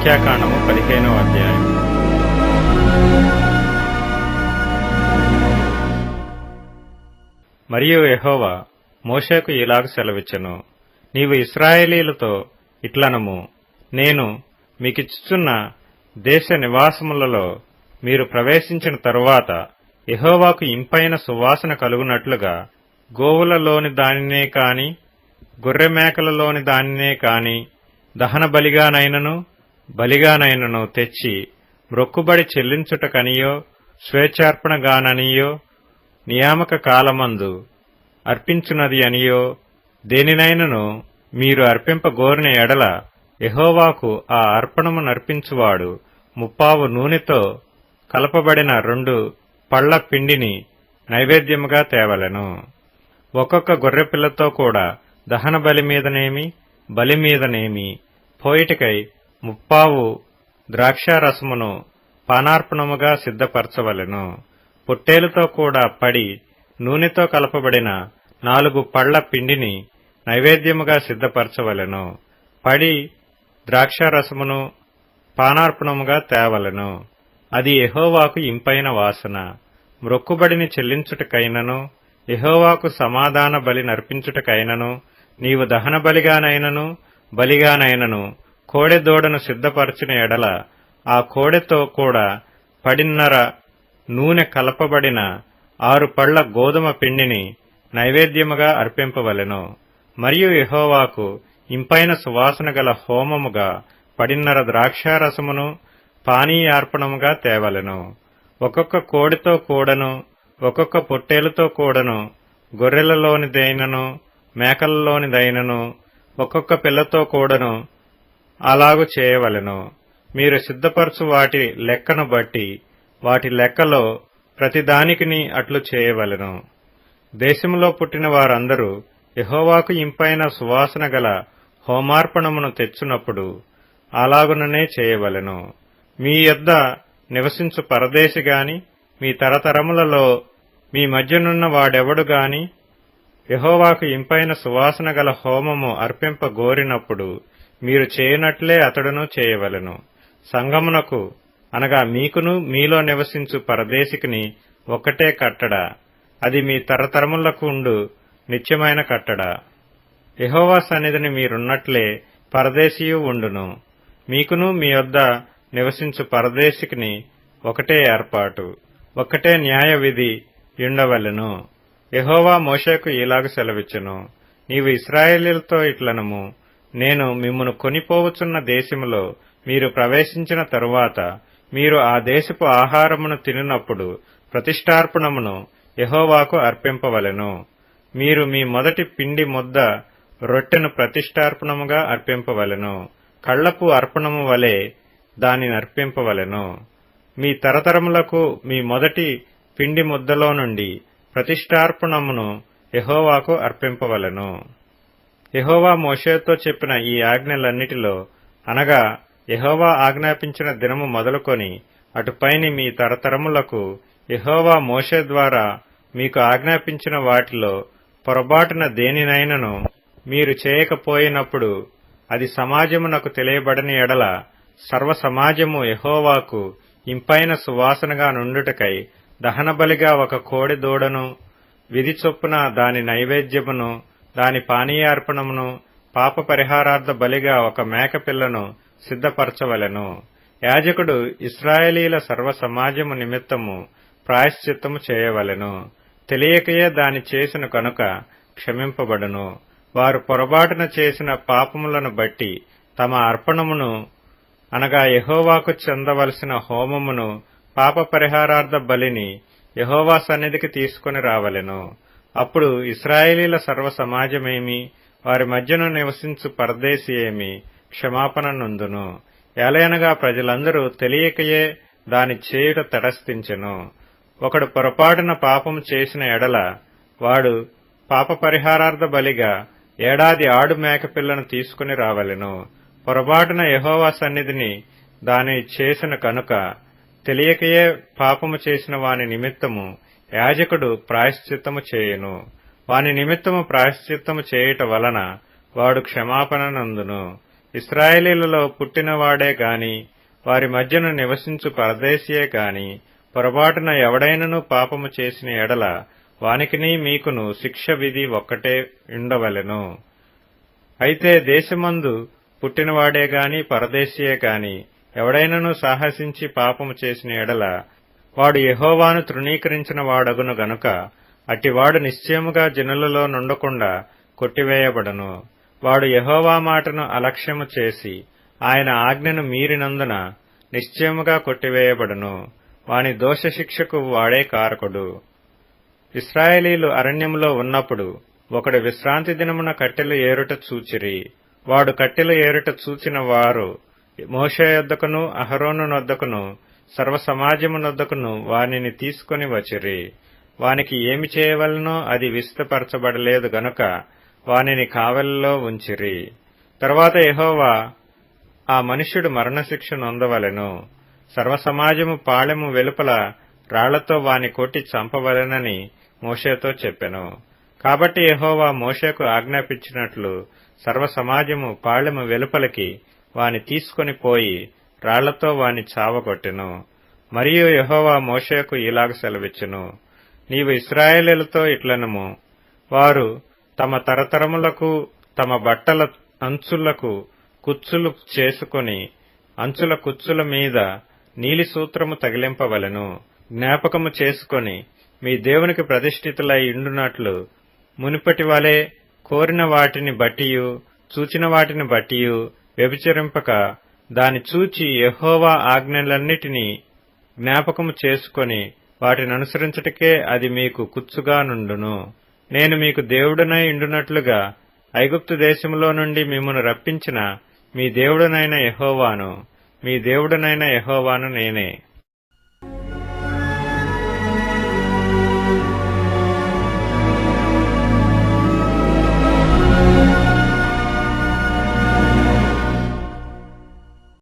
సంఖ్యాకాండము 15వ అధ్యాయం. మరియు యెహోవా మోషేకు ఇలాగు సెలవిచ్చెను, నీవు ఇశ్రాయేలీయులతో ఇట్లనము, నేను మీకిచ్చుచున్న దేశ నివాసములలో మీరు ప్రవేశించిన తరువాత యెహోవాకు ఇంపైన సువాసన కలుగునట్లుగా గోవులలోని దానినే కాని గొర్రె మేకలలోని దానినే కాని దహన బలిగానైనను బలిగానైనను తెచ్చి మ్రొక్కుబడి చెల్లించుటకనియో స్వేచ్ఛార్పణగాననియో నియామక కాలమందు అర్పించునది అనియో దేనినైనను మీరు అర్పింపగోరిన ఎడల యెహోవాకు ఆ అర్పణము నర్పించువాడు 30 నూనెతో కలపబడిన 2 పళ్ల పిండిని నైవేద్యముగా తేవలెను. ఒక్కొక్క గొర్రెపిల్లతో కూడా దహన బలి మీదనేమి బలి మీదనేమి పోయిటికై 30 ద్రాక్షారసమును పానార్పణముగా సిద్ధపరచవలెను. పొట్టేలుతో కూడా పడి నూనెతో కలపబడిన 4 పళ్ల పిండిని నైవేద్యముగా సిద్ధపరచవలెను. పడి ద్రాక్షారసమును పానార్పణముగా తేవలెను. అది యెహోవాకు ఇంపైన వాసన. మ్రొక్కుబడిని చెల్లించుటకైనను యెహోవాకు సమాధాన బలి నర్పించుటకైనను నీవు దహన బలిగానైనను బలిగానైనను కోడెదూడను సిద్ధపరచిన ఎడల ఆ కోడెతో కూడా 10 నూనె కలపబడిన 6 పళ్ల గోధుమ పిండిని నైవేద్యముగా అర్పింపవలెను. మరియు యెహోవాకు ఇంపైన సువాసన గల హోమముగా 10 ద్రాక్షారసమును పానీయార్పణముగా తేవలెను. ఒక్కొక్క కోడితో కూడను ఒక్కొక్క పొట్టేలుతో కూడను గొర్రెలలోనిదైనను మేకలలోనిదైనను ఒక్కొక్క పిల్లతో కూడను అలాగు చేయవలెను. మీరు సిద్ధపరచు వాటి లెక్కను బట్టి వాటి లెక్కలో ప్రతిదానికిని అట్లు చేయవలెను. దేశములో పుట్టిన వారందరూ యెహోవాకు ఇంపైన సువాసన గల హోమార్పణమును తెచ్చునప్పుడు అలాగుననే చేయవలెను. మీ యొద్ద నివసించు పరదేశి గాని మీ తరతరములలో మీ మధ్యనున్న వాడెవడు గాని యెహోవాకు ఇంపైన సువాసన గల హోమము అర్పింపగోరినప్పుడు మీరు చేయనట్లే అతడును చేయవలెను. సంఘమునకు అనగా మీకును మీలో నివసించు పరదేశికిని ఒక్కటే కట్టడ, అది మీ తరతరములకు ఉండు నిత్యమైన కట్టడ. యెహోవా సన్నిధిని మీరున్నట్లే పరదేశియు ఉండును. మీకును మీ యొద్ద నివసించు పరదేశికిని ఒకటే ఏర్పాటు, ఒక్కటే న్యాయ విధి యుండవలెను. యెహోవా మోషేకు ఇలాగు సెలవిచ్చెను, నీవు ఇశ్రాయేలీయులతో ఇట్లనము, నేను మిమ్మును కొనిపోవచున్న దేశములో మీరు ప్రవేశించిన తరువాత మీరు ఆ దేశపు ఆహారమును తినినప్పుడు ప్రతిష్ఠార్పణమును యెహోవాకు అర్పింపవలెను. మీరు మీ మొదటి పిండి ముద్ద రొట్టెను ప్రతిష్ఠార్పణముగా అర్పింపవలెను. కళ్లపు అర్పణము వలె దానిని అర్పింపవలెను. మీ తరతరములకు మీ మొదటి పిండి ముద్దలో నుండి ప్రతిష్ఠార్పణమును యెహోవాకు అర్పింపవలెను. యెహోవా మోషేతో చెప్పిన ఈ ఆజ్ఞలన్నిటిలో అనగా యెహోవా ఆజ్ఞాపించిన దినము మొదలుకొని అటుపైని మీ తరతరములకు యెహోవా మోషే ద్వారా మీకు ఆజ్ఞాపించిన వాటిలో పొరబాటున దేనినైనను మీరు చేయకపోయినప్పుడు అది సమాజమునకు తెలియబడని ఎడల సర్వ సమాజము యెహోవాకు ఇంపైన సువాసనగా నుండుటకై దహనబలిగా ఒక కోడి దూడను విధి చొప్పున దాని నైవేద్యమును దాని పానీయార్పణమును పాప పరిహారార్థ బలిగా ఒక మేకపిల్లను సిద్ధపరచవలెను. యాజకుడు ఇశ్రాయేలీల సర్వ సమాజము నిమిత్తము ప్రాయశ్చిత్తము చేయవలెను. తెలియకయే దాని చేసిన కనుక క్షమింపబడును. వారు పొరబాటున చేసిన పాపములను బట్టి తమ అర్పణమును అనగా యెహోవాకు చెందవలసిన హోమమును పాప పరిహారార్థ బలిని యెహోవా సన్నిధికి తీసుకుని రావలెను. అప్పుడు ఇశ్రాయేలీల సర్వ సమాజమేమి వారి మధ్యను నివసించు పరదేశి ఏమి క్షమాపణ నొందును. ఎలయనగా ప్రజలందరూ తెలియకయే దాని చేయుట తటస్థించెను. ఒకడు పొరపాటున పాపము చేసిన ఎడల వాడు పాప పరిహారార్థ బలిగా ఏడాది ఆడు మేకపిల్లను తీసుకుని రావలెను. పొరపాటున యెహోవా సన్నిధిని దాని చేసిన కనుక తెలియకయే పాపము చేసిన వాని నిమిత్తము యాజకుడు ప్రాయశ్చిత్తము చేయును. వాని నిమిత్తము ప్రాయశ్చిత్తము చేయుట వలన వాడు క్షమాపణ నందును. ఇశ్రాయేలీయులలో పుట్టినవాడే గాని వారి మధ్యను నివసించు పరదేశియే గాని పొరపాటున ఎవడైనను పాపము చేసిన ఎడల వానికిని మీకును శిక్ష విధి ఒక్కటే ఉండవలెను. అయితే దేశమందు పుట్టినవాడే గాని పరదేశియే గాని ఎవడైనను సాహసించి పాపము చేసిన ఎడల వాడు యెహోవాను తృణీకరించిన వాడగును గనుక అట్టివాడు నిశ్చయముగా జనులలో నుండకుండా కొట్టివేయబడును. వాడు యెహోవా మాటను అలక్ష్యము చేసి ఆయన ఆజ్ఞను మీరినందున నిశ్చయముగా కొట్టివేయబడును. వాని దోషశిక్షకు వాడే కారకుడు. ఇశ్రాయేలీయులు అరణ్యములో ఉన్నప్పుడు ఒకడు విశ్రాంతి దినమున కట్టెలు ఏరుట చూచిరి. వాడు కట్టెలు ఏరుట చూచిన వారు మోషే యొద్దకును అహరోను నొద్దకును సర్వసమాజము నొద్దకును వానిని తీసుకొని వచ్చిరి. వానికి ఏమి చేయవలనో అది విస్తపరచబడలేదు గనుక వానిని కావలిలో ఉంచిరి. తరువాత యెహోవా ఆ మనుష్యుడు మరణశిక్ష నొందవలెను. సర్వసమాజము పాళెము వెలుపల రాళ్లతో వాని కొట్టి చంపవలెనని మోషేతో చెప్పెను. కాబట్టి యెహోవా మోషేకు ఆజ్ఞాపించినట్లు సర్వసమాజము పాళెము వెలుపలికి వాని తీసుకొని పోయి రాళ్లతో వాని చావగొట్టెను. మరియు యెహోవా మోషేకు ఇలాగ సెలవిచ్చెను, నీవు ఇశ్రాయేలీయులతో ఇట్లనుము, వారు తమ తరతరములకు తమ బట్టల అంచులకు కుచ్చులు చేసుకొని అంచుల కుచ్చుల మీద నీలి సూత్రము తగిలింపవలెను. జ్ఞాపకము చేసుకొని మీ దేవునికి ప్రతిష్ఠితులై ఇండునట్లు మునుపటి వలె కోరిన వాటిని బట్టియు చూచిన వాటిని బట్టియు వ్యభిచరింపక దాని చూచి యెహోవా ఆజ్ఞలన్నిటినీ జ్ఞాపకము చేసుకొని వాటిననుసరించుటకే అది మీకు కుచ్చుగా నుండును. నేను మీకు దేవుడనై ఇండునట్లుగా ఐగుప్తు దేశములో నుండి మిమ్మును రప్పించిన మీ దేవుడనైన యెహోవాను నేనే.